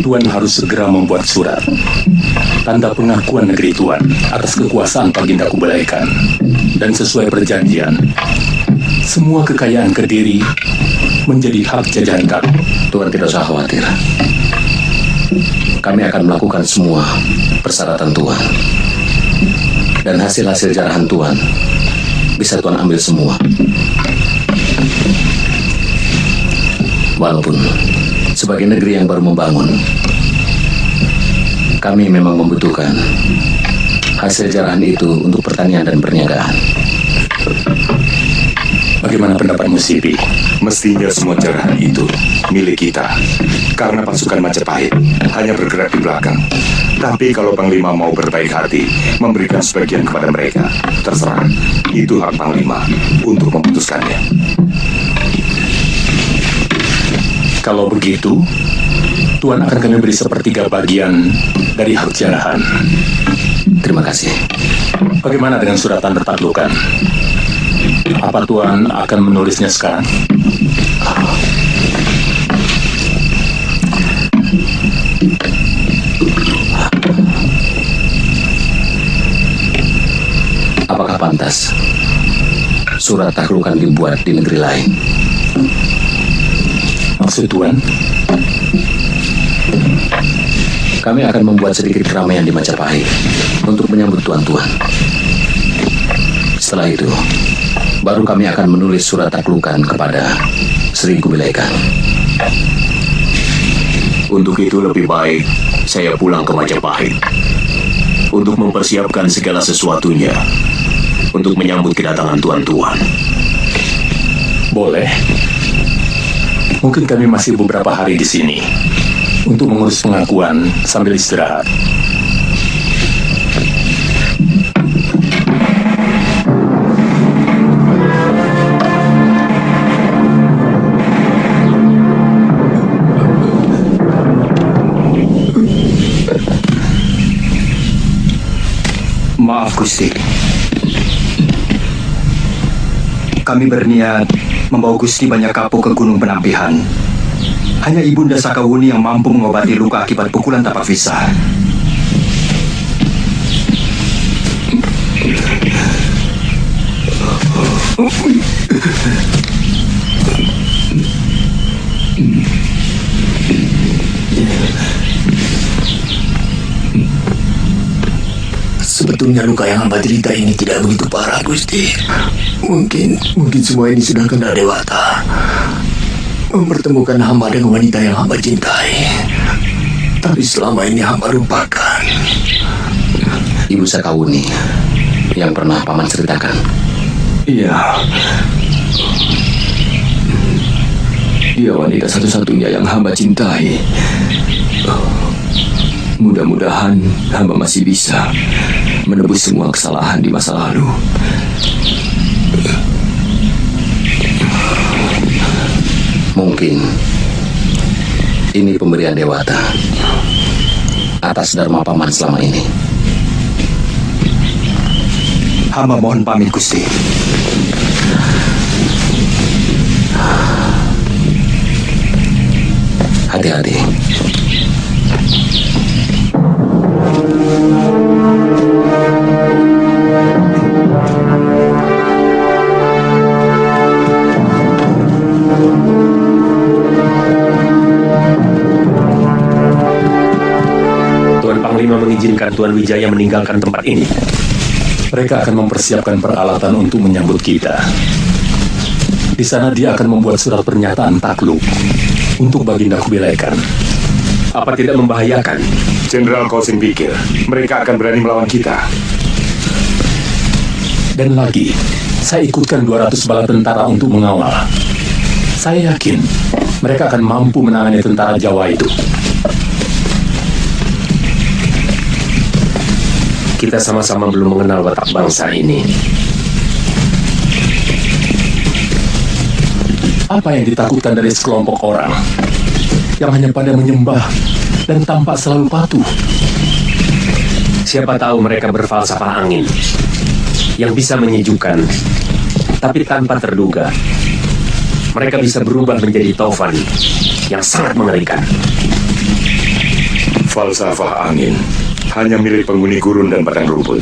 Tuan harus segera membuat surat tanda pengakuan negeri Tuan atas kekuasaan Baginda Kubilaikan. Dan sesuai perjanjian, semua kekayaan Kediri menjadi hak jajahan kami. Tuan tidak usah khawatir. Kami akan melakukan semua persyaratan Tuan. Dan hasil-hasil jarahan Tuan bisa Tuan ambil semua. Walaupun sebagai negeri yang baru membangun, kami memang membutuhkan hasil jarahan itu untuk pertanian dan perniagaan. Bagaimana pendapatmu, Sibi? Mestinya semua jarahan itu milik kita, karena pasukan Majapahit hanya bergerak di belakang. Tapi kalau Panglima mau berbaik hati memberikan sebagian kepada mereka, terserah. Itu hak Panglima untuk memutuskannya. Kalau begitu, Tuan akan kami beri sepertiga bagian dari hak jarahan. Terima kasih. Bagaimana dengan surat tanda taklukan? Apa Tuan akan menulisnya sekarang? Apakah pantas surat taklukan dibuat di negeri lain? Maksud Tuan? Kami akan membuat sedikit keramaian di Majapahit untuk menyambut tuan-tuan. Setelah itu, baru kami akan menulis surat taklukan kepada Sri Kubilaikan. Untuk itu lebih baik saya pulang ke Majapahit untuk mempersiapkan segala sesuatunya untuk menyambut kedatangan tuan-tuan. Boleh. Mungkin kami masih beberapa hari di sini untuk mengurus pengakuan sambil istirahat. Maaf Gusti, kami berniat membawa Gusti banyak kapuk ke Gunung Penampihan. Hanya Ibunda Sakawuni yang mampu mengobati luka akibat pukulan tapak visa. Sebetulnya luka yang hamba derita ini tidak begitu parah, Gusti. Mungkin semua ini sudah kena Dewata mempertemukan hamba dengan wanita yang hamba cintai. Tapi selama ini hamba lupakan. Ibu Sakawuni yang pernah Paman ceritakan. Iya. Dia wanita satu-satunya yang hamba cintai. Mudah-mudahan hamba masih bisa menebus semua kesalahan di masa lalu. Mungkin ini pemberian Dewata atas dharma Paman selama ini. Hamba mohon pamit, Gusti. Hati-hati. Tuan Panglima mengizinkan Tuan Wijaya meninggalkan tempat ini. Mereka akan mempersiapkan peralatan untuk menyambut kita. Di sana dia akan membuat surat pernyataan takluk untuk Baginda Kubilaikan. Apa tidak membahayakan? Jenderal Kosim pikir mereka akan berani melawan kita. Dan lagi, saya ikutkan 200 bala tentara untuk mengawal. Saya yakin mereka akan mampu menangani tentara Jawa itu. Kita sama-sama belum mengenal watak bangsa ini. Apa yang ditakutkan dari sekelompok orang yang hanya pada menyembah dan tampak selalu patuh? Siapa tahu mereka berfalsafah angin yang bisa menyejukkan, tapi tanpa terduga mereka bisa berubah menjadi taufan yang sangat mengerikan. Falsafah angin hanya milik penghuni gurun dan padang rumput.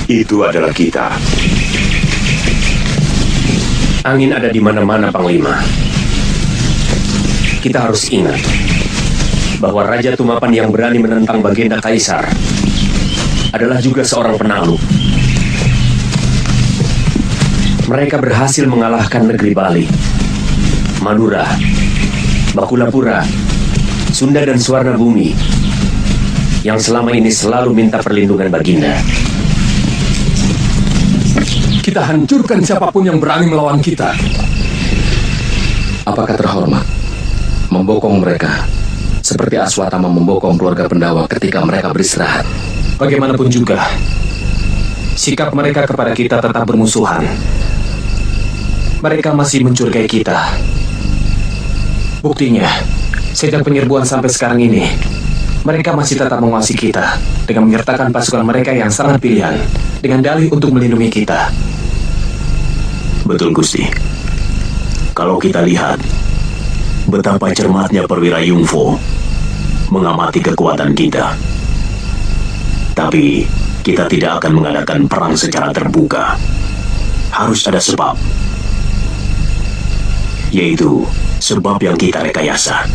Itu adalah kita. Angin ada di mana-mana, Panglima. Kita harus ingat bahwa Raja Tumapan yang berani menentang Bagenda Kaisar adalah juga seorang penakluk. Mereka berhasil mengalahkan negeri Bali, Madura, Bakulapura, Sunda dan Suwarna Bumi yang selama ini selalu minta perlindungan Baginda. Kita hancurkan siapapun yang berani melawan kita. Apakah terhormat membokong mereka seperti Aswatama membokong keluarga Pendawa ketika mereka beristirahat? Bagaimanapun juga, sikap mereka kepada kita tetap bermusuhan. Mereka masih mencurigai kita. Buktinya, sejak penyerbuan sampai sekarang ini, mereka masih tetap menguasai kita dengan menyertakan pasukan mereka yang sangat pilihan dengan dalih untuk melindungi kita. Betul, Gusti. Kalau kita lihat betapa cermatnya perwira Yungfo mengamati kekuatan kita. Tapi kita tidak akan mengadakan perang secara terbuka. Harus ada sebab. Yaitu sebab yang kita rekayasa.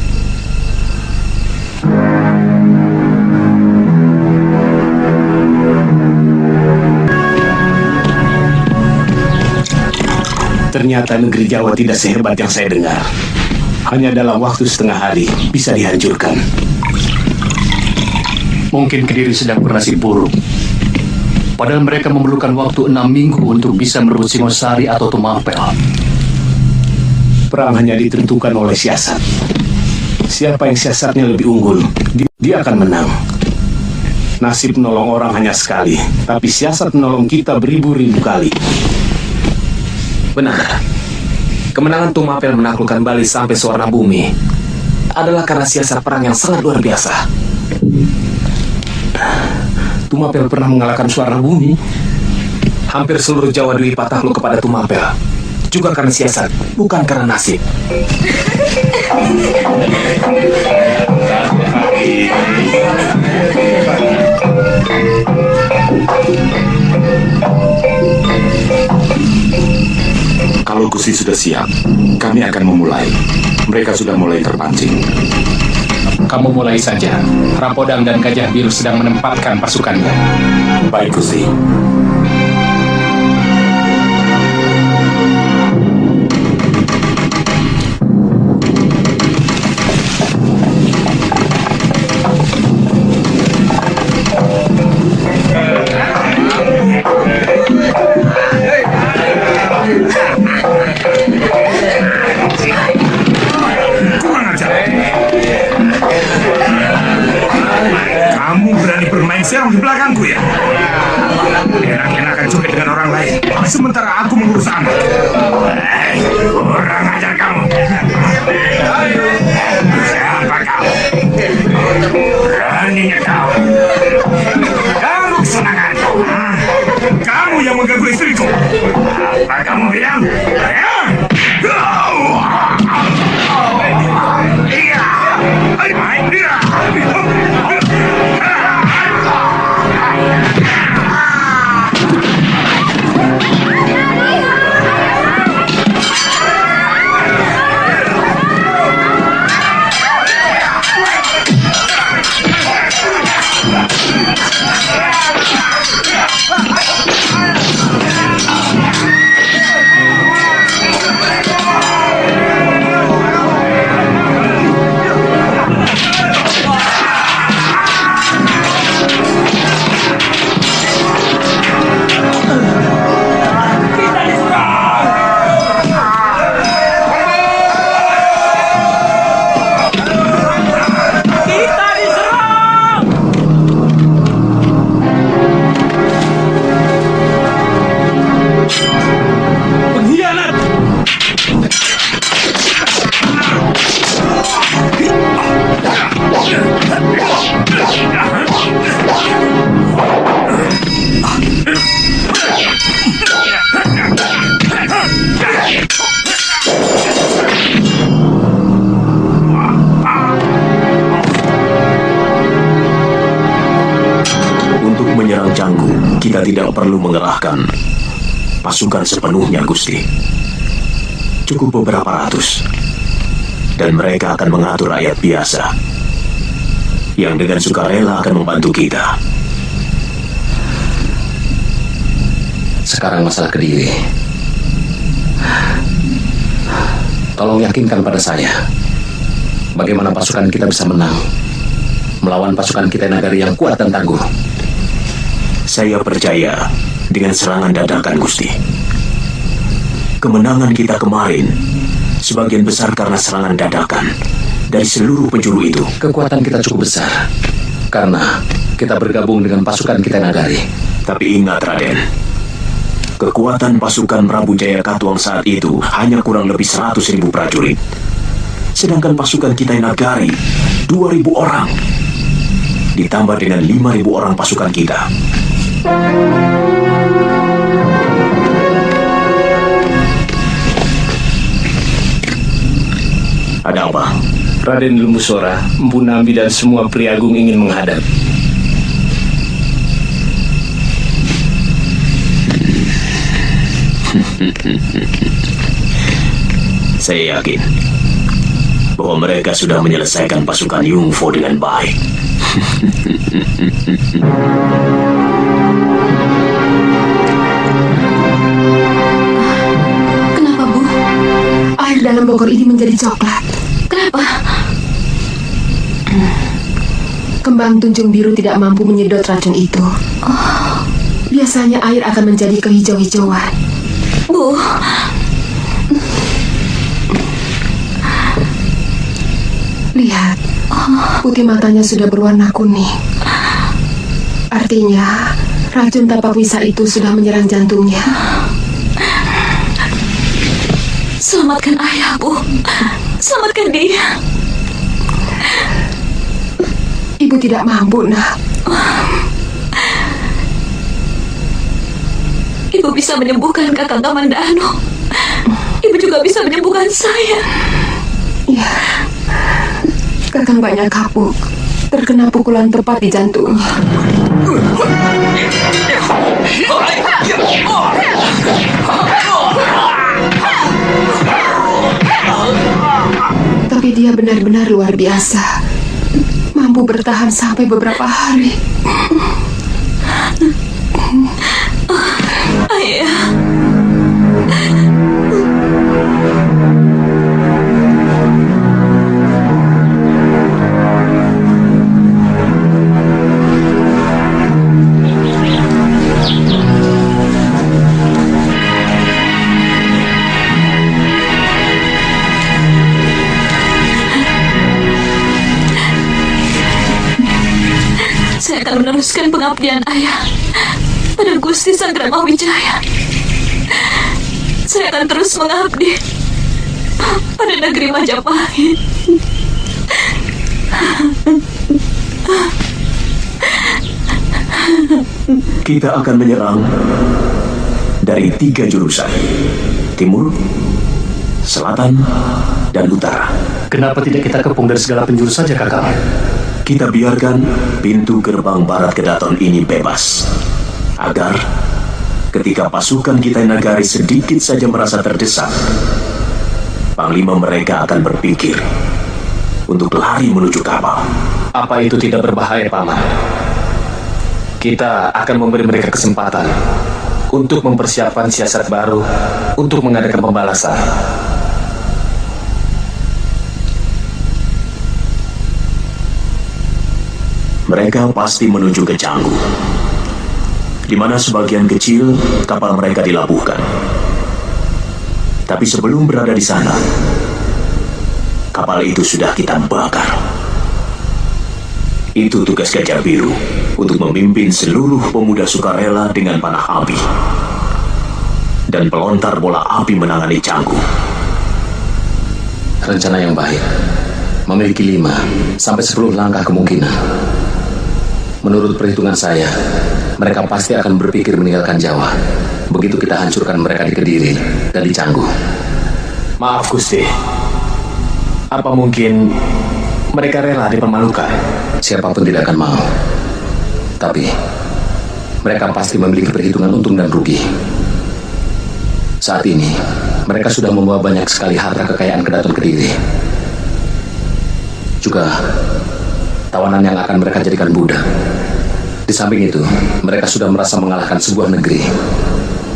Ternyata negeri Jawa tidak sehebat yang saya dengar. Hanya dalam waktu setengah hari bisa dihancurkan. Mungkin Kediri sedang bernasib buruk. Padahal mereka memerlukan waktu 6 minggu untuk bisa merebut Singosari atau Tumapel. Perang hanya ditentukan oleh siasat. Siapa yang siasatnya lebih unggul, dia akan menang. Nasib menolong orang hanya sekali, tapi siasat menolong kita beribu-ribu kali. Benar, kemenangan Tumapel menaklukkan Bali sampai Suwarna Bumi adalah karena siasat perang yang sangat luar biasa. Tumapel pernah mengalahkan Suwarna Bumi. Hampir seluruh Jawa Dwipa takluk kepada Tumapel, juga karena siasat, bukan karena nasib. Kalau Gusti sudah siap, kami akan memulai. Mereka sudah mulai terpancing. Kamu mulai saja. Rapodang dan Gajah Biru sedang menempatkan pasukannya. Baik, Gusti. Kamu berani bermain serong di belakangku ya? Enak-enakan joget dengan orang lain, sementara aku mengurus anak. Kurang ajar kamu. Siapa kamu? Beraninya kau ganggu kesenanganku. Kamu yang mengganggu istriku. Apa kamu bilang? tidak perlu mengerahkan pasukan sepenuhnya, Gusti. Cukup beberapa ratus. Dan mereka akan mengatur rakyat biasa yang dengan sukarela akan membantu kita. Sekarang masalah Kediri. Tolong yakinkan pada saya, bagaimana pasukan kita bisa menang melawan pasukan kita Nagari yang kuat dan tangguh. Saya percaya dengan serangan dadakan, Gusti. Kemenangan kita kemarin sebagian besar karena serangan dadakan dari seluruh penjuru itu. Kekuatan kita cukup besar karena kita bergabung dengan pasukan kita Nagari. Tapi ingat, Raden, kekuatan pasukan Prabu Jaya Katuang saat itu hanya kurang lebih 100.000 prajurit. Sedangkan pasukan kita Nagari 2.000 orang. Ditambah dengan 5.000 orang pasukan kita. Ada apa? Raden Lumusora, Empu Nambi dan semua priagung ingin menghadap. Saya yakin bahwa mereka sudah menyelesaikan pasukan Yungfo dengan baik. Kenapa, Bu? Air dalam bogor ini menjadi coklat. Kenapa? Kembang tunjung biru tidak mampu menyedot racun itu. Biasanya air akan menjadi kehijau-hijauan. Bu, lihat, putih matanya sudah berwarna kuning. Artinya, racun tapak wisa itu sudah menyerang jantungnya. Selamatkan ayah, Bu. Selamatkan dia. Ibu tidak mampu, Nak. Ibu bisa menyembuhkan Kakang Kamandano. Ibu juga bisa menyembuhkan saya. Ya, Kakang banyak kapuk, terkena pukulan tepat di jantungnya. Tapi dia benar-benar luar biasa, mampu bertahan sampai beberapa hari. Ayah. Saya akan meneruskan pengabdian ayah pada Gusti Sanggrama Wijaya. Saya akan terus mengabdi pada negeri Majapahit. Kita akan menyerang dari 3 jurusan: timur, selatan, dan utara. Kenapa tidak kita kepung dari segala penjuru saja, Kakak? Kita biarkan pintu gerbang barat Kedaton ini bebas, agar ketika pasukan kita Nagari sedikit saja merasa terdesak, panglima mereka akan berpikir untuk lari menuju kapal. Apa itu tidak berbahaya, Paman? Kita akan memberi mereka kesempatan untuk mempersiapkan siasat baru untuk mengadakan pembalasan. Mereka pasti menuju ke Canggu, di mana sebagian kecil kapal mereka dilabuhkan. Tapi sebelum berada di sana, kapal itu sudah kita bakar. Itu tugas Gajah Biru, untuk memimpin seluruh pemuda sukarela dengan panah api dan pelontar bola api menangani Canggu. Rencana yang baik, memiliki 5 sampai 10 langkah kemungkinan. Menurut perhitungan saya, mereka pasti akan berpikir meninggalkan Jawa begitu kita hancurkan mereka di Kediri dan di Canggu. Maaf, Gusti. Apa mungkin mereka rela dipermalukan? Siapapun tidak akan mau. Tapi mereka pasti memiliki perhitungan untung dan rugi. Saat ini, mereka sudah membawa banyak sekali harta kekayaan Kedaton Kediri. Juga, tawanan yang akan mereka jadikan budak. Di samping itu, mereka sudah merasa mengalahkan sebuah negeri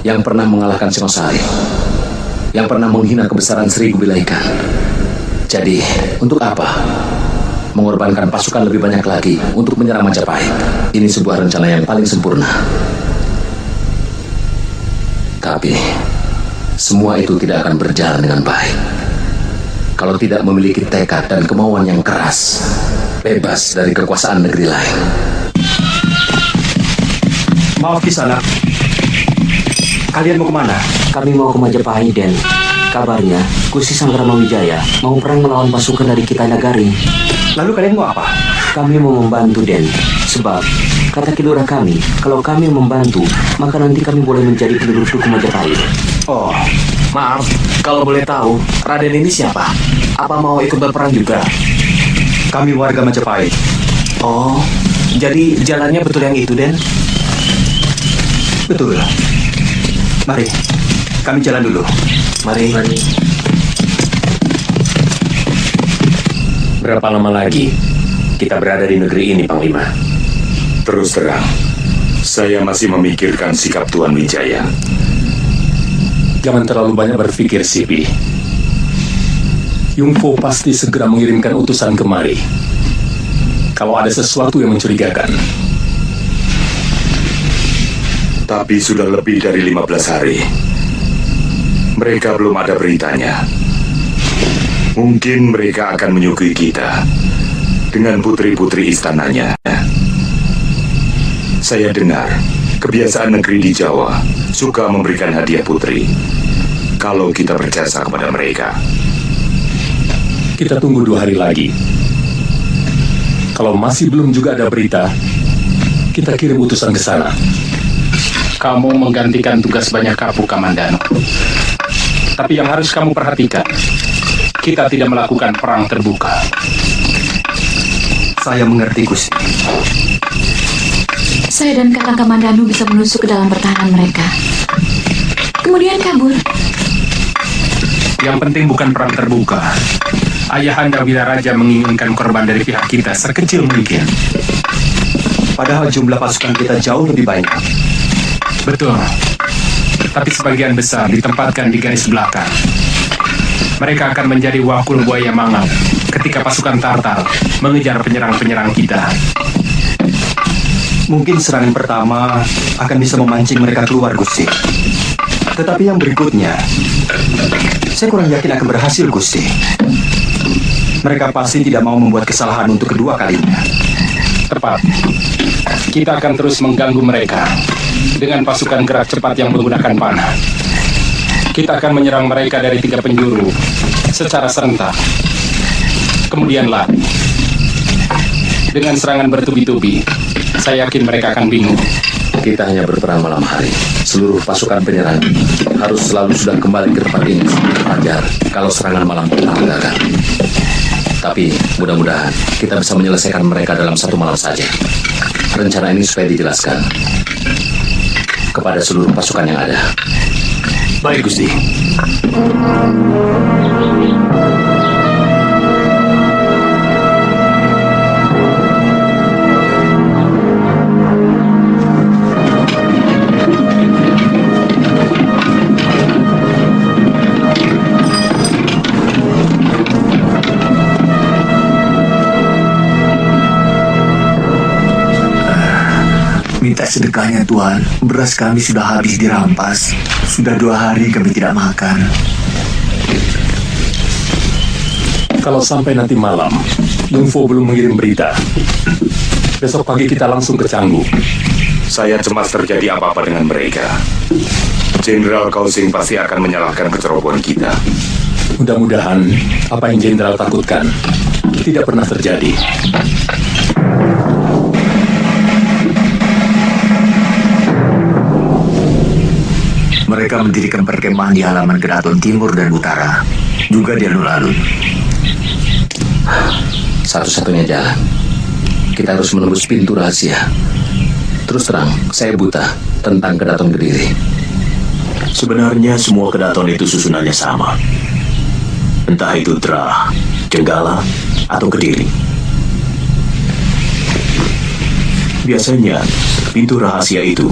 yang pernah mengalahkan Singosari, yang pernah menghina kebesaran Sri Kubilaikan. Jadi, untuk apa mengorbankan pasukan lebih banyak lagi untuk menyerang Majapahit? Ini sebuah rencana yang paling sempurna. Tapi semua itu tidak akan berjalan dengan baik kalau tidak memiliki tekad dan kemauan yang keras, bebas dari kekuasaan negeri lain. Maaf Kisanak, kalian mau kemana? Kami mau ke Majapahit, Den. Kabarnya, Gusti Sanggramawijaya mau perang melawan pasukan dari Kitanagari. Lalu kalian mau apa? Kami mau membantu, Den. Sebab, kata Kilurah kami, kalau kami membantu, maka nanti kami boleh menjadi penduduk Duku Majapahit. Oh, maaf, kalau boleh tahu, Raden ini siapa? Apa mau ikut berperang juga? Kami warga Majapahit. Oh, jadi jalannya betul yang itu, Den? Betul. Mari, kami jalan dulu. Mari. Berapa lama lagi kita berada di negeri ini, Panglima? Terus terang, saya masih memikirkan sikap Tuan Wijaya. Jangan terlalu banyak berpikir, Sipi. Yungfo pasti segera mengirimkan utusan kemari kalau ada sesuatu yang mencurigakan. Tapi sudah lebih dari 15 hari. Mereka belum ada beritanya. Mungkin mereka akan menyuguhi kita dengan putri-putri istananya. Saya dengar kebiasaan negeri di Jawa suka memberikan hadiah putri kalau kita berjasa kepada mereka. Kita tunggu 2 hari lagi. Kalau masih belum juga ada berita, kita kirim utusan ke sana. Kamu menggantikan tugas banyak kapu, Kamandano. Tapi yang harus kamu perhatikan, kita tidak melakukan perang terbuka. Saya mengerti, Gusti. Saya dan kakak Kamandano bisa menusuk ke dalam pertahanan mereka, kemudian kabur. Yang penting bukan perang terbuka. Ayahanda Wiraraja menginginkan korban dari pihak kita sekecil mungkin. Padahal jumlah pasukan kita jauh lebih banyak. Betul. Tapi sebagian besar ditempatkan di garis belakang. Mereka akan menjadi wakul buaya mangap ketika pasukan Tartar mengejar penyerang-penyerang kita. Mungkin serangan pertama akan bisa memancing mereka keluar, Gusti. Tetapi yang berikutnya, saya kurang yakin akan berhasil, Gusti. Mereka pasti tidak mau membuat kesalahan untuk kedua kalinya. Tepat. Kita akan terus mengganggu mereka dengan pasukan gerak cepat yang menggunakan panah. Kita akan menyerang mereka dari 3 penjuru secara serentak. Kemudian lari. Dengan serangan bertubi-tubi, saya yakin mereka akan bingung. Kita hanya berperang malam hari. Seluruh pasukan penyerang harus selalu sudah kembali ke tempat ini sebelum fajar kalau serangan malam kita gagal. Tapi mudah-mudahan kita bisa menyelesaikan mereka dalam 1 malam saja. Rencana ini supaya dijelaskan kepada seluruh pasukan yang ada. Baik, Gusti. Minta sedekahnya, Tuan. Beras kami sudah habis dirampas. Sudah 2 hari kami tidak makan. Kalau sampai nanti malam, Yungfo belum mengirim berita, besok pagi kita langsung ke Canggu. Saya cemas terjadi apa-apa dengan mereka. Jenderal Kausing pasti akan menyalahkan kecerobohan kita. Mudah-mudahan apa yang Jenderal takutkan tidak pernah terjadi. Mereka mendirikan perkemahan di halaman Keraton Timur dan Utara, juga di alun-alun. Satu-satunya jalan, kita harus menembus pintu rahasia. Terus terang, saya buta tentang Kedaton Kediri. Sebenarnya semua kedaton itu susunannya sama. Entah itu Dra, Jenggala, atau Kediri. Biasanya, pintu rahasia itu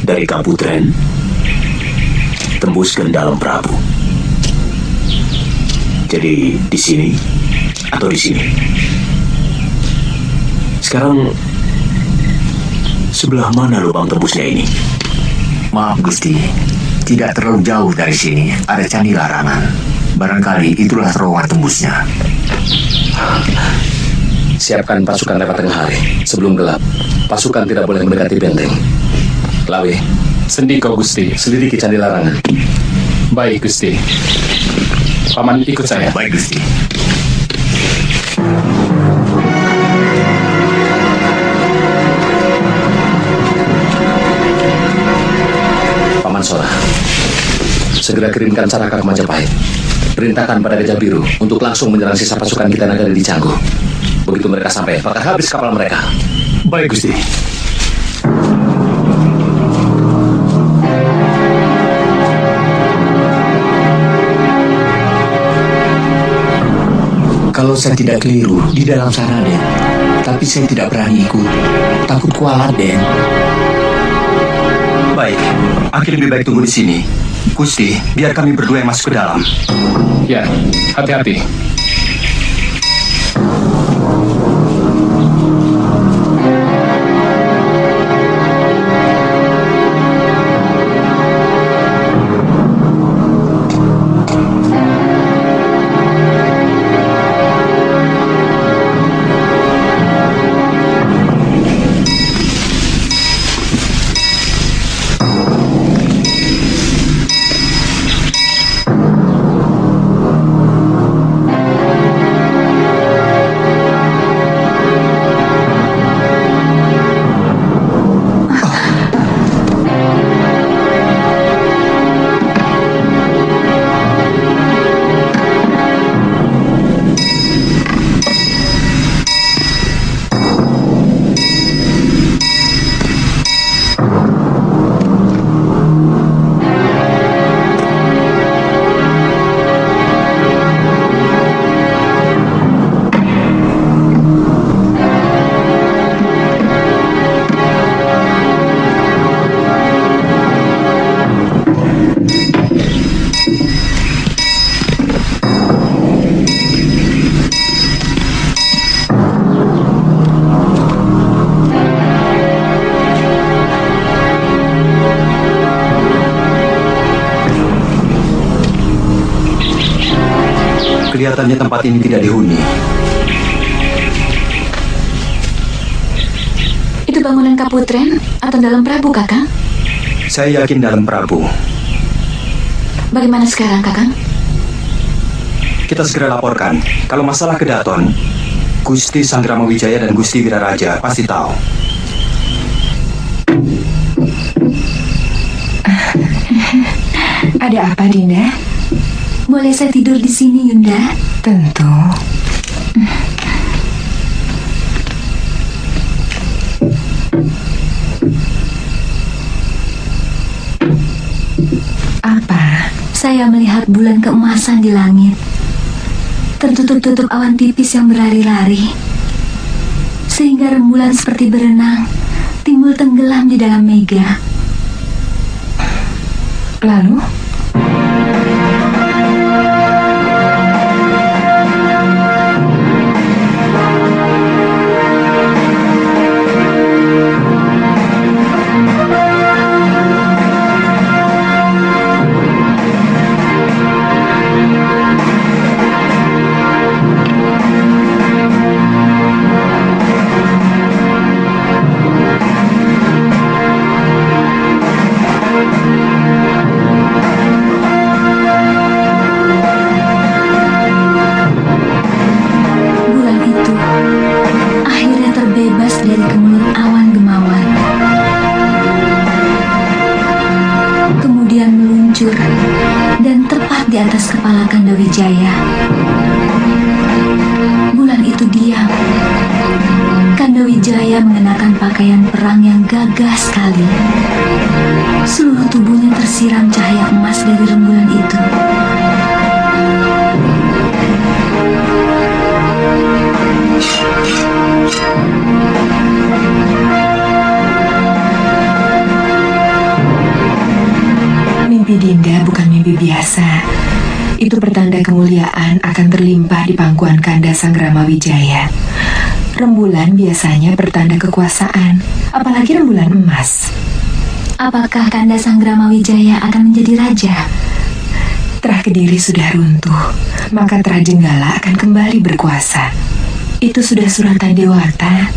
dari Kaputren tembus ke dalam Prabu. Jadi di sini atau di sini. Sekarang sebelah mana lubang tembusnya ini? Maaf Gusti, tidak terlalu jauh dari sini ada Candi Larangan. Barangkali itulah terowongan tembusnya. Siapkan pasukan lewat tengah hari. Sebelum gelap, pasukan tidak boleh mendekati benteng. Lawe, Sendi kau Gusti. selidiki Candi Larangan. Baik Gusti. Paman ikut saya. Baik Gusti. Paman Sora, segera kirimkan Caraka ke Majapahit. Perintahkan pada Gajah Biru untuk langsung menyerang sisa pasukan kita Nagari di Canggu. Begitu mereka sampai, bakar habis kapal mereka. Baik Gusti. Kalau saya tidak keliru, di dalam sana, Den. Tapi saya tidak berani ikut. Takut kualat, Den. Baik, Aki lebih baik tunggu di sini. Gusti, biar kami berdua yang masuk ke dalam. Ya, hati-hati. Kelihatannya tempat ini tidak dihuni. Itu bangunan Kaputren atau dalam Prabu, Kakang? Saya yakin dalam Prabu. Bagaimana sekarang, Kakang? Kita segera laporkan. Kalau masalah Kedaton, Gusti Sanggrama Wijaya dan Gusti Wiraraja pasti tahu. Ada apa, Dinda? Boleh saya tidur di sini, Yunda? Tentu. Apa? Saya melihat bulan keemasan di langit. Tertutup-tutup awan tipis yang berlari-lari. Sehingga rembulan seperti berenang, timbul tenggelam di dalam mega. Lalu? dan tepat di atas kepala Kanda Wijaya. Bulan itu diam. Kanda Kanda Wijaya mengenakan pakaian perang yang gagah sekali. Seluruh tubuhnya tersiram cahaya emas dari rembulan itu. Mimpi Dinda bukan mimpi biasa. Itu pertanda kemuliaan akan terlimpah di pangkuan Kanda Sanggrama Wijaya. Rembulan biasanya pertanda kekuasaan, apalagi rembulan emas. Apakah Kanda Sanggrama Wijaya akan menjadi raja? Terah Kediri sudah runtuh, maka Terah Jenggala akan kembali berkuasa. Itu sudah suratan Dewata.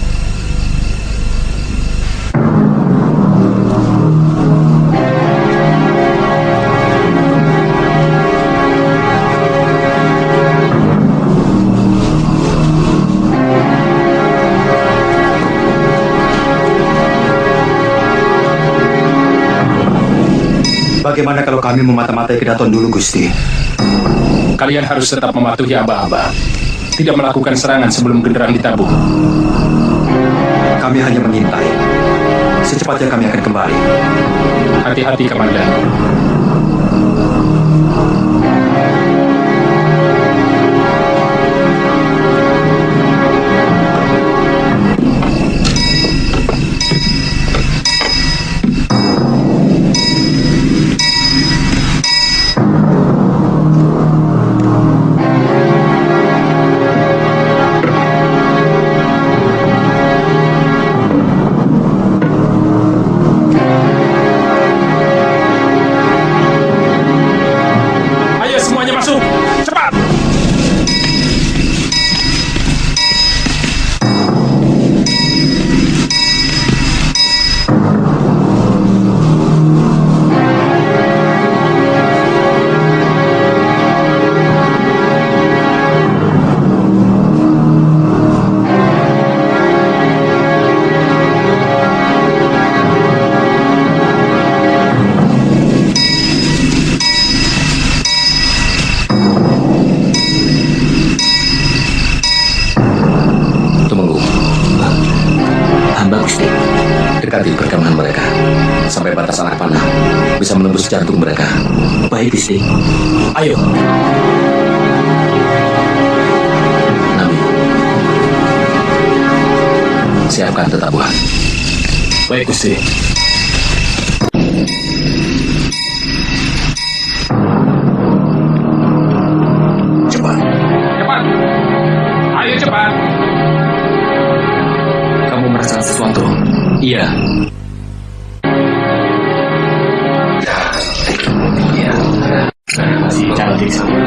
Bagaimana kalau kami memata-matai Kedaton dulu, Gusti? Kalian harus tetap mematuhi Aba-Aba. Tidak melakukan serangan sebelum genderang ditabung. Kami hanya mengintai. Secepatnya kami akan kembali. Hati-hati, Komandan. Dekati perkemahan mereka sampai batas anak panah, bisa menembus jantung mereka. Baik, Gusti. Ayo. Nami, siapkan tetabuhan. Baik, Gusti. Cepat. Cepat. Ayo cepat. Kamu merasakan sesuatu? Iya. Cantik sekali.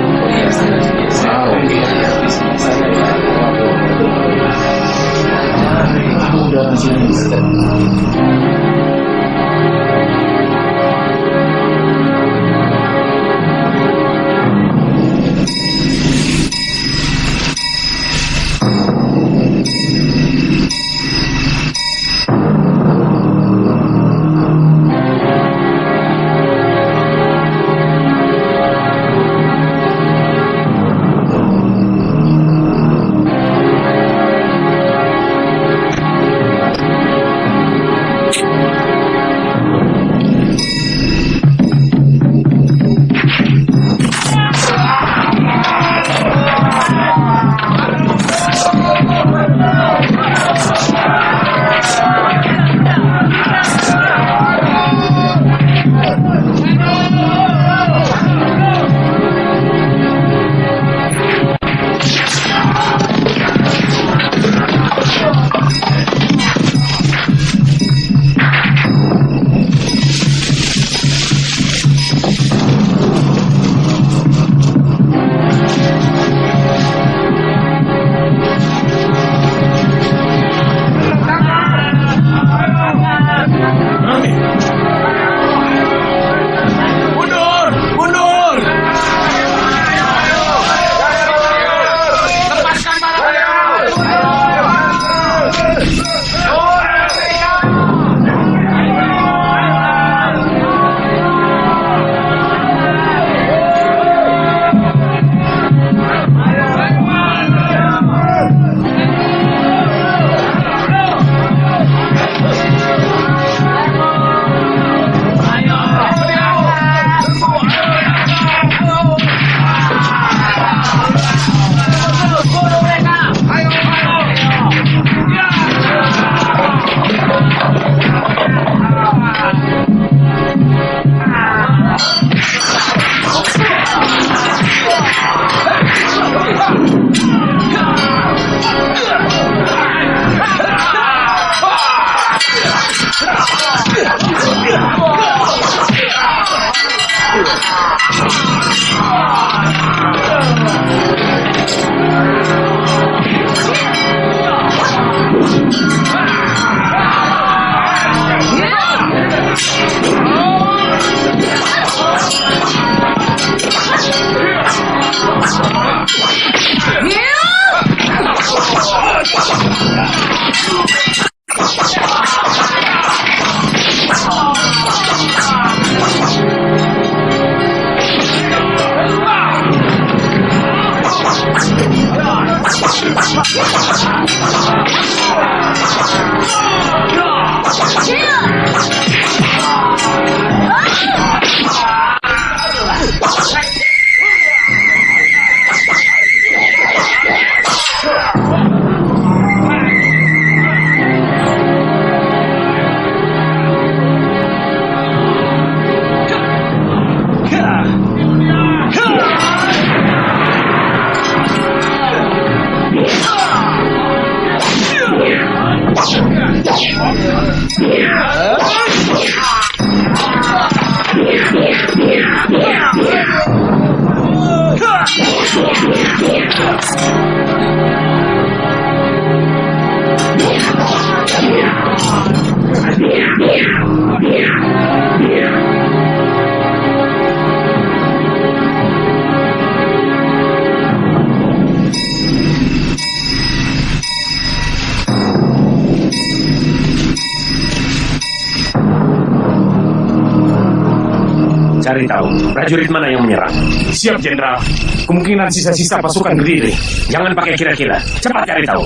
Cari tahu prajurit mana yang menyerang. Siap, Jenderal. Kemungkinan sisa-sisa pasukan Kediri. Jangan pakai kira-kira. Cepat cari tahu.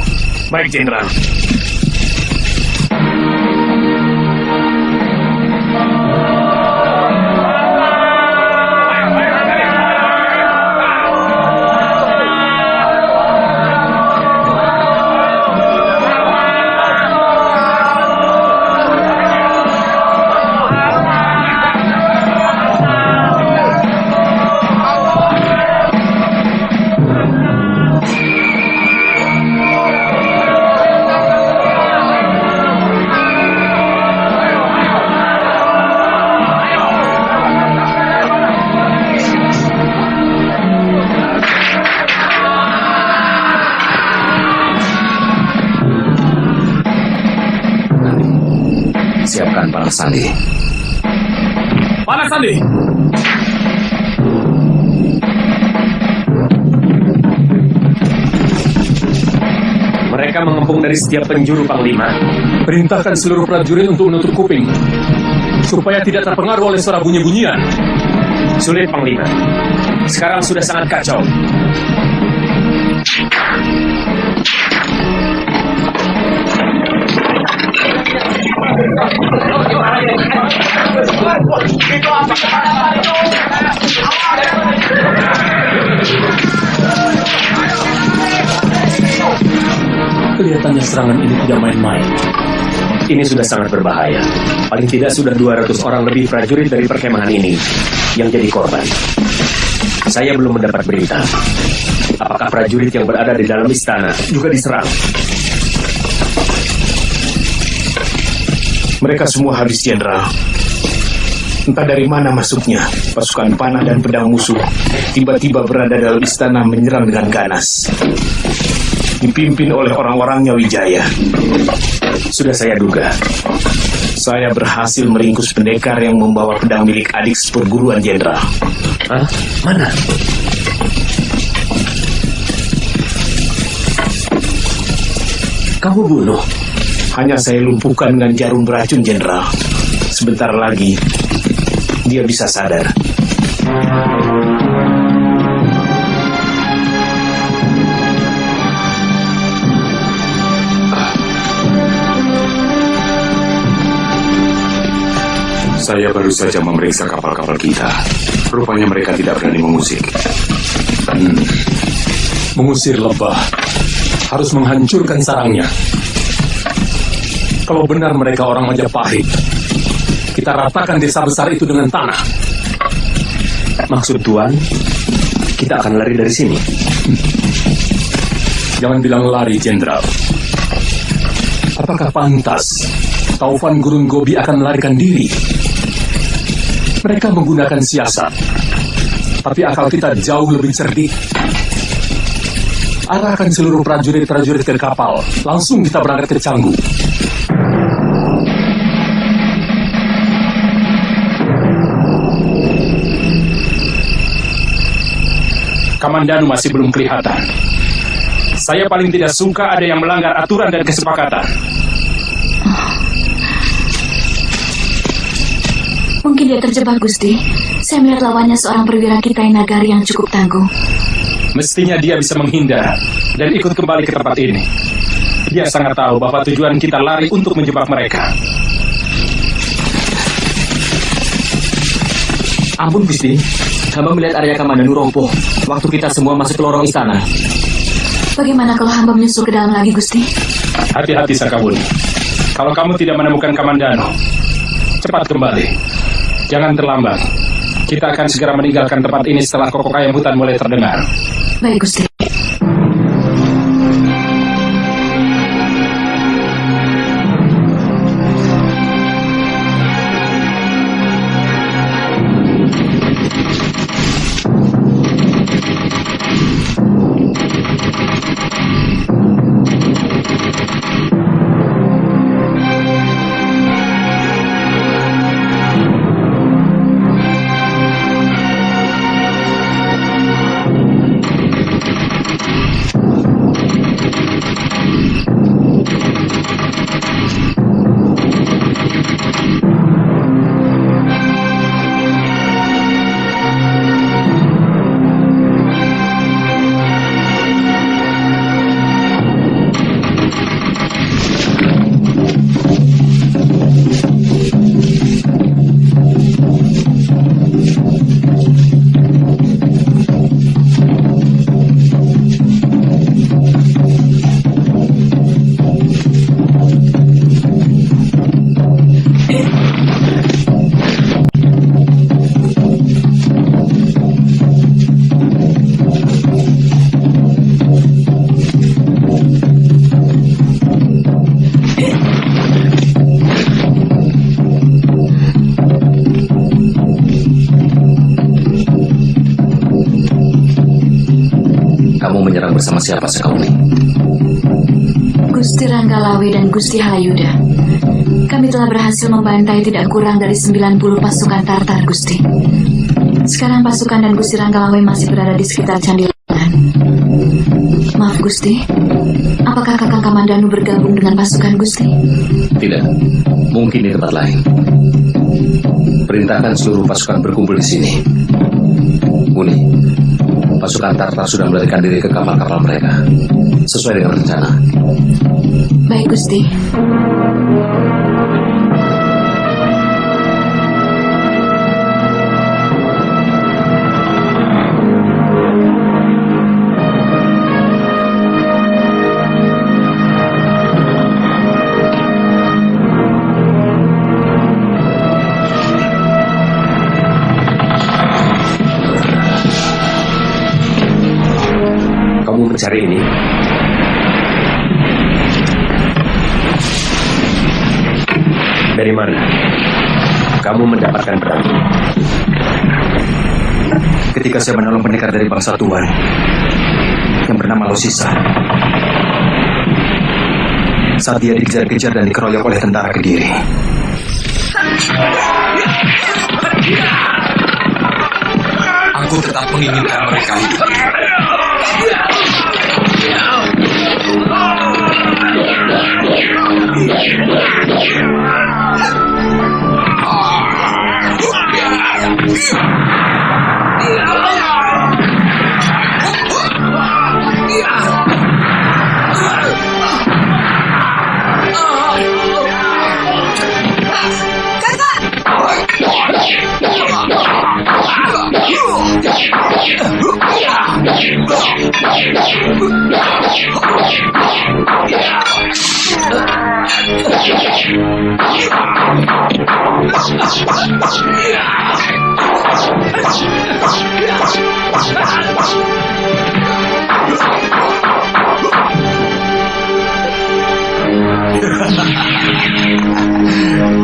Baik, Jenderal. Siapkan para sandi. Para sandi! Mereka mengepung dari setiap penjuru, Panglima. Perintahkan seluruh prajurit untuk menutup kuping, supaya tidak terpengaruh oleh suara bunyi-bunyian. Sulit, Panglima. Sekarang sudah sangat kacau. Kelihatannya serangan ini tidak main-main. Ini sudah sangat berbahaya. Paling tidak sudah 200 orang lebih prajurit dari perkemahan ini yang jadi korban. Saya belum mendapat berita. Apakah prajurit yang berada di dalam istana juga diserang? Mereka semua habis, Jenderal. Entah dari mana masuknya, pasukan panah dan pedang musuh tiba-tiba berada dalam istana menyerang dengan ganas. Dipimpin oleh orang-orangnya Wijaya. Sudah saya duga. Saya berhasil meringkus pendekar yang membawa pedang milik adik seperguruan Jenderal. Hah? Mana? Kamu bunuh? Hanya saya lumpuhkan dengan jarum beracun, Jenderal. Sebentar lagi, dia bisa sadar. Saya baru saja memeriksa kapal-kapal kita. Rupanya mereka tidak berani mengusik. Mengusir lebah harus menghancurkan sarangnya. Kalau benar mereka orang Majapahit, kita ratakan desa besar itu dengan tanah. Maksud Tuan, kita akan lari dari sini? Jangan bilang lari, Jenderal. Apakah pantas Taufan Gurun Gobi akan melarikan diri? Mereka menggunakan siasat, tapi akal kita jauh lebih cerdik. Arahkan seluruh prajurit-prajurit ke kapal. Langsung kita berangkat ke Canggu. Kamandanu masih belum kelihatan. Saya paling tidak suka ada yang melanggar aturan dan kesepakatan. Mungkin dia terjebak, Gusti. Saya melihat lawannya seorang perwira kita yang nagari yang cukup tangguh. Mestinya dia bisa menghindar dan ikut kembali ke tempat ini. Dia sangat tahu bahwa tujuan kita lari untuk menjebak mereka. Ampun, Gusti. Hamba melihat area Kamandanu roboh waktu kita semua masuk ke lorong istana. Bagaimana kalau hamba menyusul ke dalam lagi, Gusti? Hati-hati, Sakabuni. Kalau kamu tidak menemukan Kamandanu, cepat kembali. Jangan terlambat. Kita akan segera meninggalkan tempat ini setelah kokok ayam hutan mulai terdengar. Baik, Gusti. bersama siapa Sekauni? Gusti Ranggalawe dan Gusti Halayuda. Kami telah berhasil membantai tidak kurang dari 90 pasukan Tartar, Gusti. Sekarang pasukan dan Gusti Ranggalawe masih berada di sekitar Candi Langan. Maaf, Gusti. Apakah Kakang Kamandanu bergabung dengan pasukan Gusti? Tidak. Mungkin di tempat lain. Perintahkan seluruh pasukan berkumpul di sini. Muni, pasukan Tartar sudah melarikan diri ke kapal-kapal mereka. Sesuai dengan rencana. Baik, Gusti. Kamu mencari ini? Dari mana kamu mendapatkan pedang? Ketika saya menolong pendekar dari bangsa Tuan yang bernama Losisa, saat dia dikejar-kejar dan dikeroyok oleh tentara Kediri. Aku tetap menginginkan mereka hidup.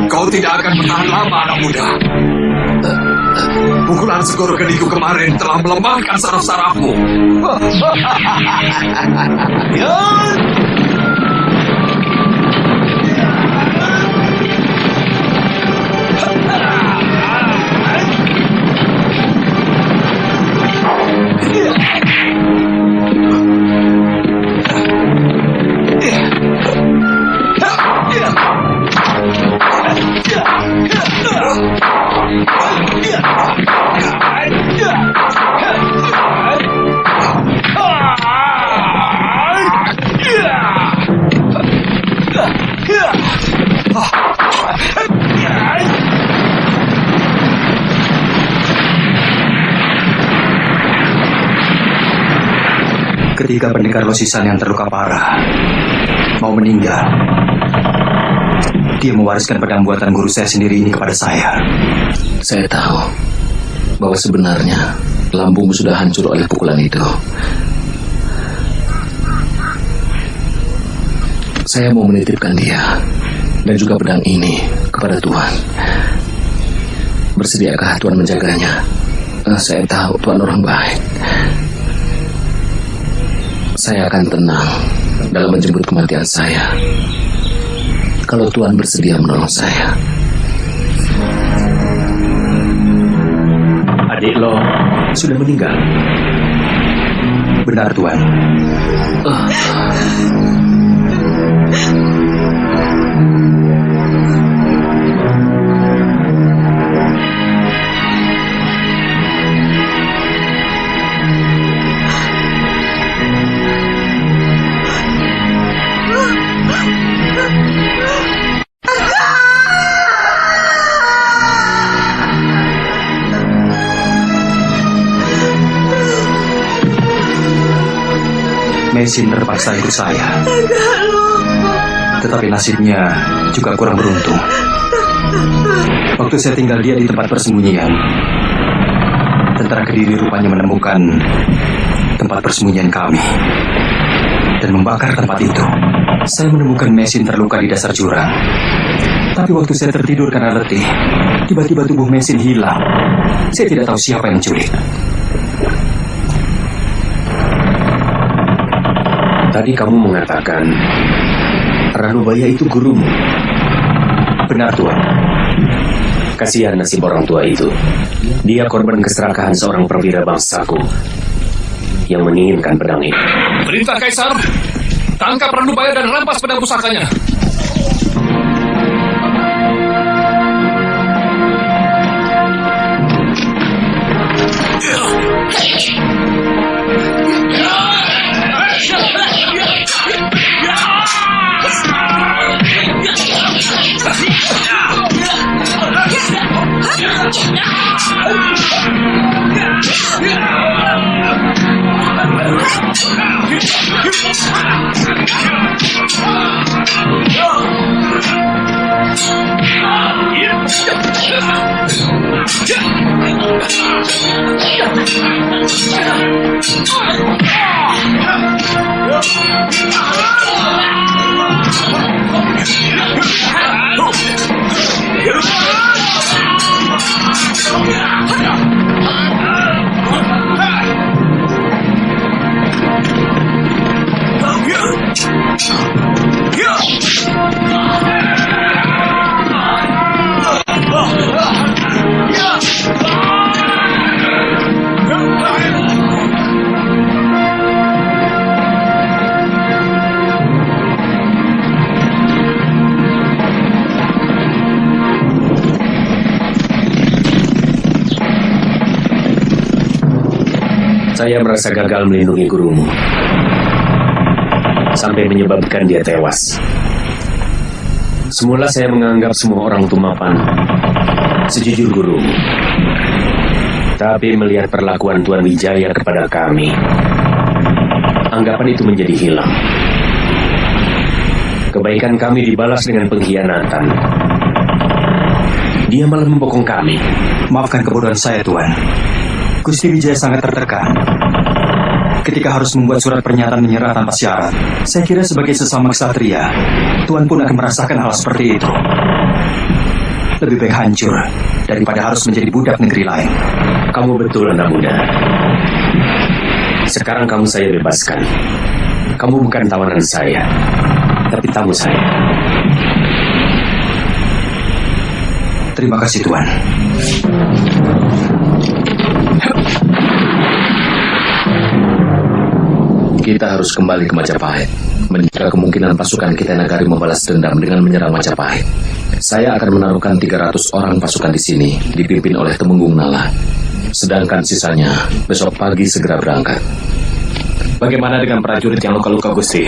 Kau tidak akan bertahan lama, anak muda. Pukulan segoro geniku kemarin telah melemahkan saraf-sarafmu. Ketika pendekar Losisan yang terluka parah mau meninggal, dia mewariskan pedang buatan guru saya sendiri ini kepada saya. Saya tahu bahwa sebenarnya lambungmu sudah hancur oleh pukulan itu. Saya mau menitipkan dia dan juga pedang ini kepada Tuan. Bersediakah Tuan menjaganya? Saya tahu Tuan orang baik. Saya akan tenang dalam menjemput kematian saya kalau Tuan bersedia menolong saya. Adik lo sudah meninggal? Benar, Tuan. Mesin terpaksa ikut saya. Tetapi nasibnya juga kurang beruntung. Waktu saya tinggal dia di tempat persembunyian, tentara Kediri rupanya menemukan tempat persembunyian kami dan membakar tempat itu. Saya menemukan Mesin terluka di dasar jurang. Tapi waktu saya tertidur karena letih, tiba-tiba tubuh Mesin hilang. Saya tidak tahu siapa yang menculik. Tadi kamu mengatakan Ranubaya itu gurumu. Benar, Tuan. Kasihan nasib orang tua itu. Dia korban keserakahan seorang perwira bangsaku yang menginginkan pedang itu. Perintah Kaisar, tangkap Ranubaya dan rampas pedang pusakanya. Saya merasa gagal melindungi gurumu sampai menyebabkan dia tewas. Semula saya menganggap semua orang Tumapan sejujur gurumu. Tapi melihat perlakuan Tuan Wijaya kepada kami, anggapan itu menjadi hilang. Kebaikan kami dibalas dengan pengkhianatan. Dia malah membokong kami. Maafkan kebodohan saya, Tuan. Gusti Wijaya sangat tertekan ketika harus membuat surat pernyataan menyerah tanpa syarat. Saya kira sebagai sesama ksatria, Tuan pun akan merasakan hal seperti itu. Lebih baik hancur daripada harus menjadi budak negeri lain. Kamu betul, anak muda. Sekarang kamu saya bebaskan. Kamu bukan tawanan saya, tapi tamu saya. Terima kasih, Tuan. Kita harus kembali ke Majapahit, mencegah kemungkinan pasukan kita Nagari membalas dendam dengan menyerang Majapahit. Saya akan menaruhkan 300 orang pasukan di sini, dipimpin oleh Temenggung Nala. Sedangkan sisanya besok pagi segera berangkat. Bagaimana dengan prajurit yang luka-luka, Gusti?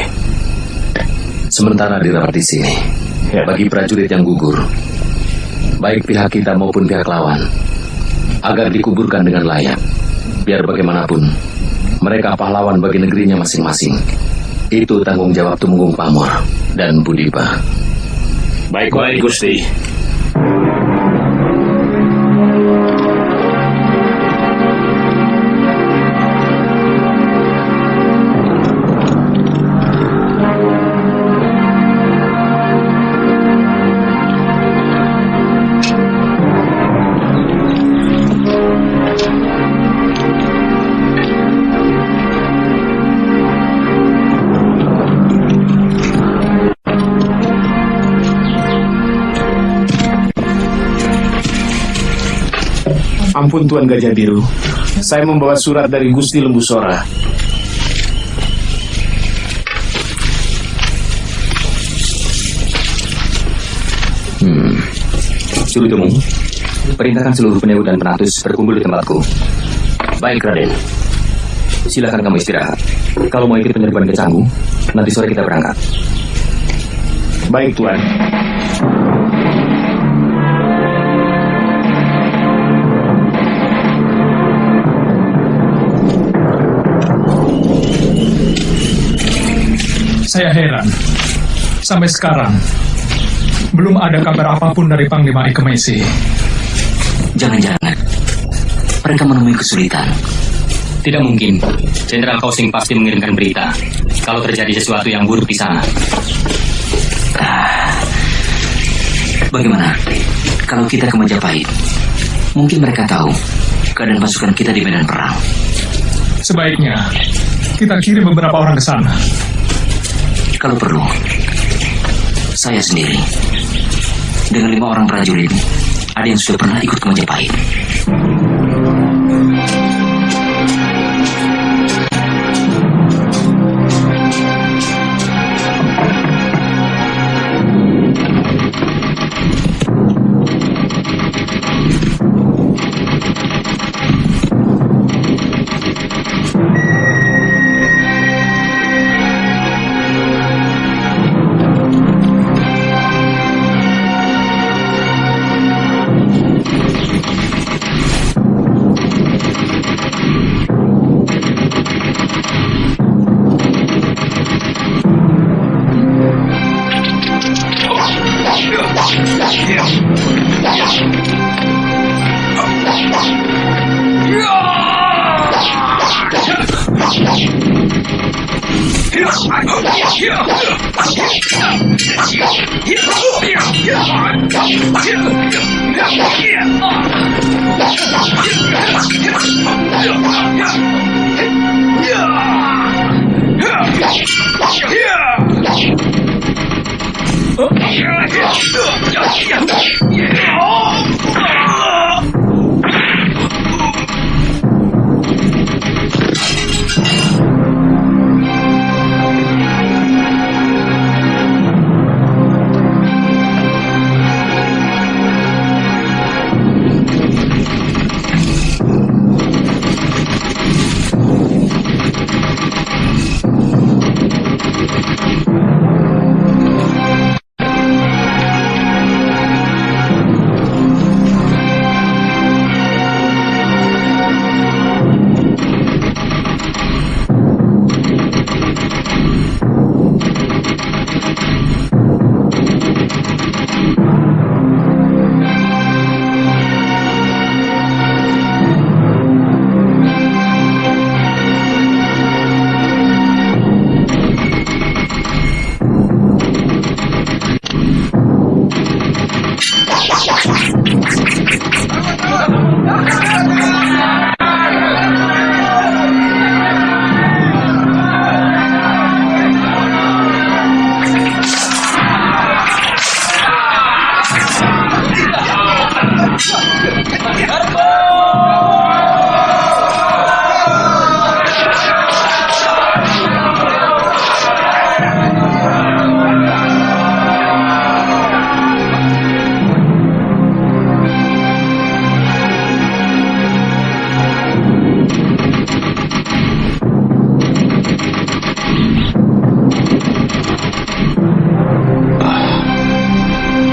Sementara dirawat di sini. Bagi prajurit yang gugur, baik pihak kita maupun pihak lawan, agar dikuburkan dengan layak. Biar bagaimanapun, mereka pahlawan bagi negerinya masing-masing. Itu tanggung jawab Tumenggung Pamor dan Budipa. Baik, Gusti. Ampun Tuan Gajah Biru, saya membawa surat dari Gusti Lembu Sora. Surutumung, perintahkan seluruh penyewu dan penatus berkumpul di tempatku. Baik, Raden. Silakan kamu istirahat. Kalau mau ikut penyerbuan ke Canggu, nanti sore kita berangkat. Baik, Tuan. Saya heran, sampai sekarang belum ada kabar apapun dari Panglima Ikemesi. Jangan-jangan mereka menemui kesulitan. Tidak mungkin. Jenderal Kausing pasti mengirimkan berita kalau terjadi sesuatu yang buruk di sana. Bagaimana kalau kita ke Majapahit? Mungkin mereka tahu keadaan pasukan kita di medan perang. Sebaiknya kita kirim beberapa orang ke sana. Kalau perlu, saya sendiri dengan 5 orang prajurit, ada yang sudah pernah ikut ke Majapahit.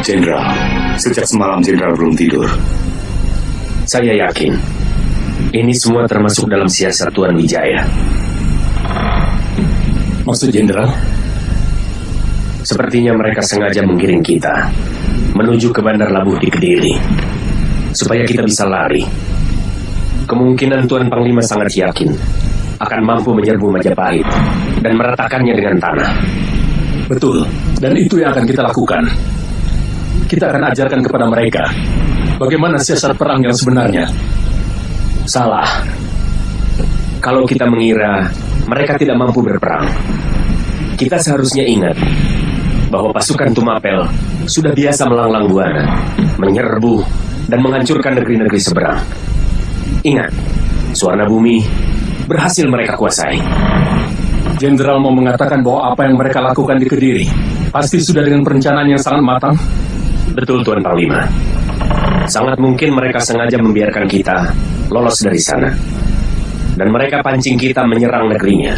Jenderal, sejak semalam Jenderal belum tidur. Saya yakin ini semua termasuk dalam siasat Tuan Wijaya. Maksud Jenderal? Sepertinya mereka sengaja menggiring kita menuju ke Bandar Labuh di Kediri supaya kita bisa lari. Kemungkinan Tuan Panglima sangat yakin akan mampu menyerbu Majapahit dan meratakannya dengan tanah. Betul, dan itu yang akan kita lakukan. Kita akan ajarkan kepada mereka bagaimana siasat perang yang sebenarnya. Salah. Kalau kita mengira mereka tidak mampu berperang, kita seharusnya ingat bahwa pasukan Tumapel sudah biasa melanglang buana, menyerbu dan menghancurkan negeri-negeri seberang. Ingat, Suwarna Bumi berhasil mereka kuasai. Jenderal mau mengatakan bahwa apa yang mereka lakukan di Kediri pasti sudah dengan perencanaan yang sangat matang? Betul, Tuan Panglima. Sangat mungkin mereka sengaja membiarkan kita lolos dari sana. Dan mereka pancing kita menyerang negerinya.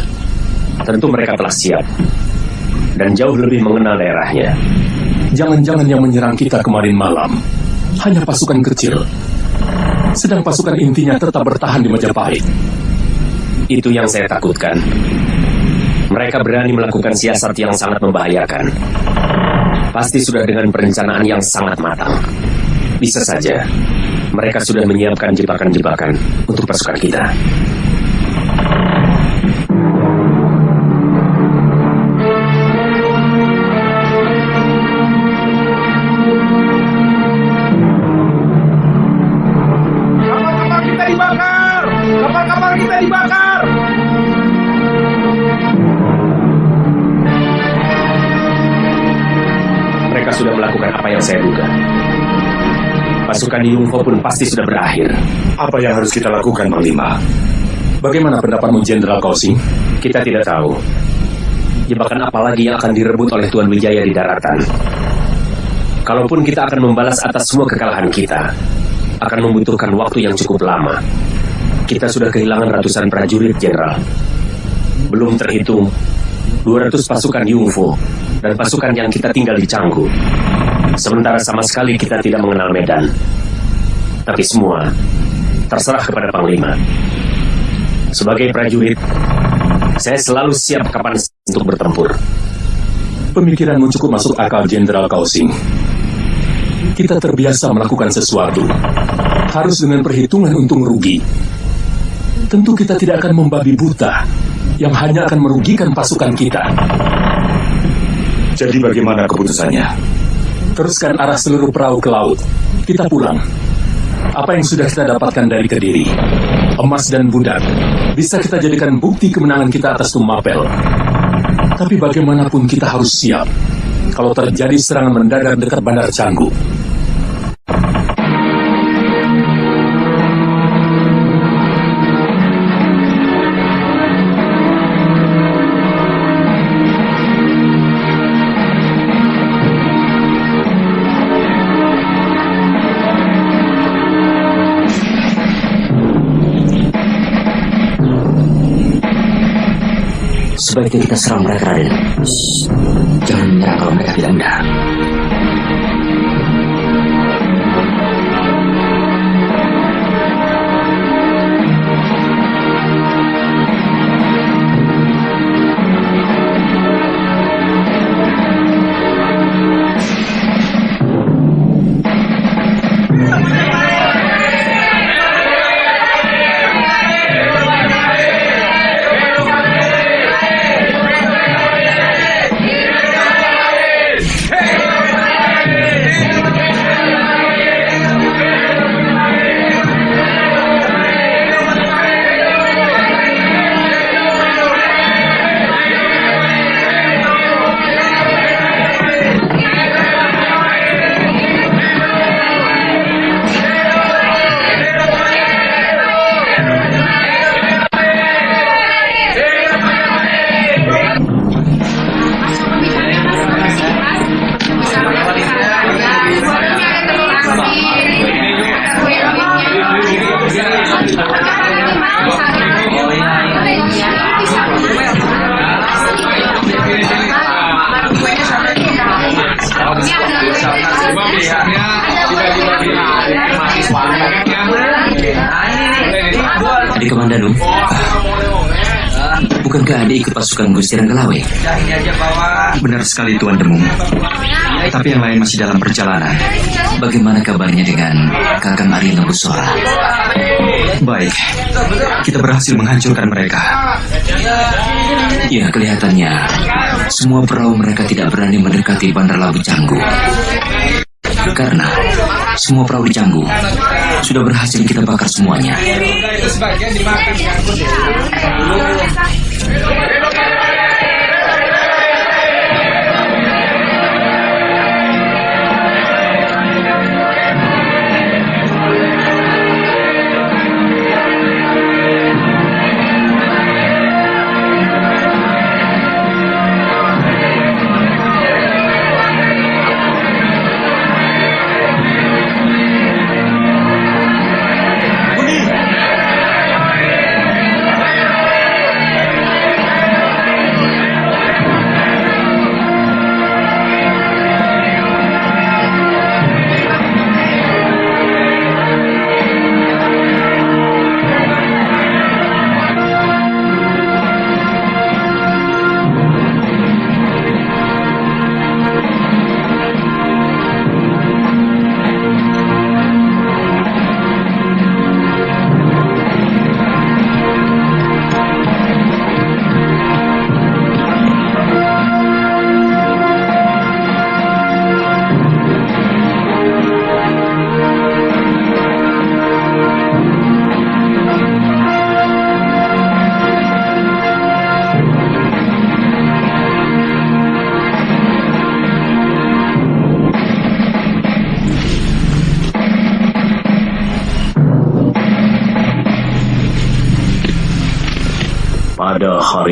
Tentu mereka telah siap dan jauh lebih mengenal daerahnya. Jangan-jangan yang menyerang kita kemarin malam hanya pasukan kecil, sedang pasukan intinya tetap bertahan di Majapahit. Itu yang saya takutkan. Mereka berani melakukan siasat yang sangat membahayakan. Pasti sudah dengan perencanaan yang sangat matang. Bisa saja mereka sudah menyiapkan jebakan-jebakan untuk pasukan kita. Kapal-kapal kita dibakar! Kapal-kapal kita dibakar! sudah melakukan apa yang saya duga. Pasukan Yungfo pun pasti sudah berakhir. Apa yang harus kita lakukan, Panglima? Bagaimana pendapatmu, Jenderal Kausing? Kita tidak tahu. Jebakan apa lagi yang akan direbut oleh Tuan Wijaya di daratan. Kalaupun kita akan membalas atas semua kekalahan kita, akan membutuhkan waktu yang cukup lama. Kita sudah kehilangan ratusan prajurit, Jenderal. Belum terhitung 200 pasukan Yungfo dan pasukan yang kita tinggal di Canggu. Sementara sama sekali kita tidak mengenal medan. Tapi semua terserah kepada Panglima. Sebagai prajurit, saya selalu siap kapan untuk bertempur. Pemikiranmu cukup masuk akal, Jenderal Kausing. Kita terbiasa melakukan sesuatu, harus dengan perhitungan untung rugi. Tentu kita tidak akan membabi buta, yang hanya akan merugikan pasukan kita. Jadi bagaimana keputusannya? Teruskan arah seluruh perahu ke laut. Kita pulang. Apa yang sudah kita dapatkan dari Kediri, emas dan budak, bisa kita jadikan bukti kemenangan kita atas Tumapel. Tapi bagaimanapun kita harus siap kalau terjadi serangan mendadak dekat Bandar Canggu. Sebaiknya kita serang mereka, Raden. Jangan menyerang kalau mereka tidak mendarat. Adik Kamandanu, bukankah adik ikut pasukan Gusti Ranggalawe? Benar sekali, Tuan Demung. Tapi yang lain masih dalam perjalanan. Bagaimana kabarnya dengan Kakang Ari Lembusora? Baik, kita berhasil menghancurkan mereka. Ya, kelihatannya semua perahu mereka tidak berani mendekati Bandar Labu Canggu. Karena semua perahu di Canggu sudah berhasil kita bakar semuanya.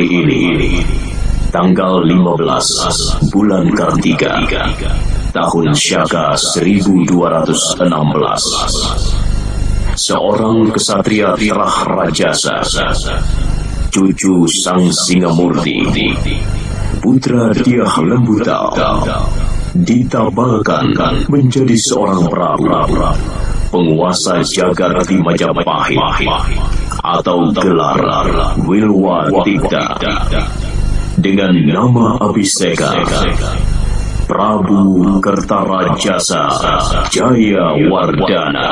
ini, tanggal 15 bulan Kartika, tahun Syaka 1216, seorang kesatria Tirah Rajasa, cucu Sang Singamurti, putra Dyah Lembutal, ditabalkan menjadi seorang prabu, penguasa jagat di Majapahit, atau gelar Wilwatikta, dengan nama Abhiseka Prabu Kertarajasa Jayawardana.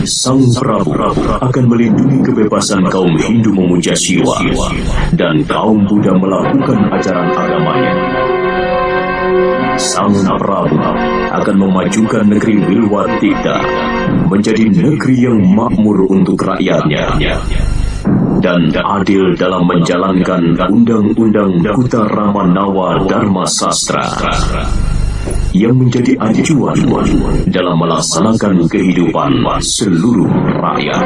Sang Prabu akan melindungi kebebasan kaum Hindu memuja Siwa dan kaum Buddha melakukan ajaran agamanya. Sang Prabu akan memajukan negeri Wilwatikta menjadi negeri yang makmur untuk rakyatnya dan adil dalam menjalankan undang-undang Kuttaramanawa Dharma Sastra yang menjadi acuan dalam melaksanakan kehidupan seluruh rakyat.